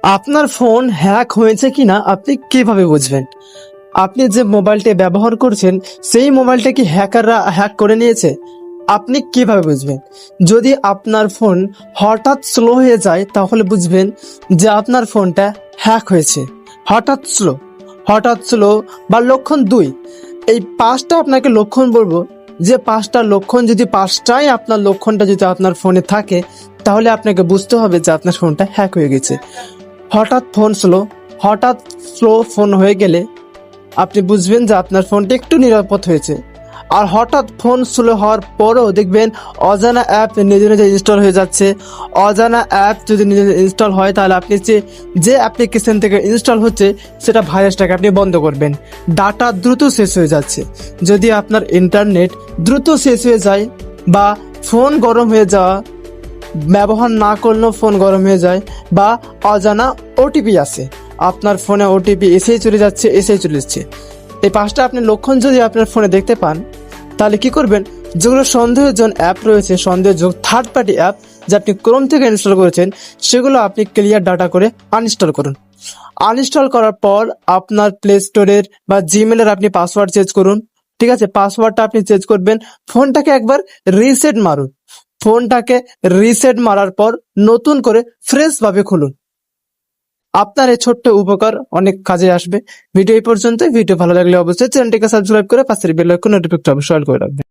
আপনার phone hack হয়েছে কিনা আপনি কিভাবে বুঝবেন? আপনি যে মোবাইলটি ব্যবহার করছেন সেই মোবাইলটা কি হ্যাকাররা হ্যাক করে নিয়েছে? আপনি কিভাবে বুঝবেন? যদি আপনার ফোন হঠাৎ স্লো হয়ে যায় তাহলে বুঝবেন যে আপনার ফোনটা হ্যাক হয়েছে। হঠাৎ স্লো বা লক্ষণ 2, এই 5টা আপনাকে লক্ষণ বলবো। যে 5টা লক্ষণ যদি 5টাই আপনার লক্ষণটা যদি আপনার ফোনে থাকে তাহলে আপনাকে বুঝতে হবে যে আপনার ফোনটা হ্যাক হয়ে গেছে। হঠাৎ স্লো ফোন হয়ে গেলে আপনি বুঝবেন যে আপনার ফোনটি একটু নিরাপদ হয়েছে। আর হঠাৎ ফোন স্লো হওয়ার পরেও দেখবেন অজানা অ্যাপ নিজে নিজে ইনস্টল হয়ে যাচ্ছে। অজানা অ্যাপ যদি নিজে ইনস্টল হয় তাহলে আপনি যে অ্যাপ্লিকেশন থেকে ইনস্টল হচ্ছে সেটা ভাইরাসটাকে আপনি বন্ধ করবেন। ডাটা দ্রুত শেষ হয়ে যাচ্ছে। যদি আপনার ইন্টারনেট দ্রুত শেষ হয়ে যায় বা ফোন গরম হয়ে যাওয়া, ব্যবহার না করলেও ফোন গরম হয়ে যায়, বা অজানা ওটিপি আসে, আপনার ফোনে ওটিপি এসেই চলে যাচ্ছে। এই 5টা আপনি লক্ষণ যদি আপনার ফোনে দেখতে পান তাহলে কি করবেন? যেগুলো সন্দেহজন অ্যাপ রয়েছে, সন্দেহযোগ্য থার্ড পার্টি অ্যাপ যা আপনি ক্রোম থেকে ইনস্টল করেছেন, সেগুলো আপনি ক্লিয়ার ডাটা করে আনইনস্টল করুন। আনইনস্টল করার পর আপনার প্লে স্টোরের বা জিমেলের আপনি পাসওয়ার্ড চেঞ্জ করুন। ঠিক আছে, পাসওয়ার্ডটা আপনি চেঞ্জ করবেন। ফোনটাকে একবার রিসেট মারুন। ফোনটাকে রিসেট মারার পর নতুন করে ফ্রেশ ভাবে খুলুন। আপনার এই ছোট্ট উপকার অনেক কাজে আসবে। ভিডিও এই পর্যন্ত। ভিডিও ভালো লাগলে অবশ্যই চ্যানেলটিকে সাবস্ক্রাইব করে পাশের বেল আইকন নোটিফিকেশন অবশ্যই অল করে রাখবেন।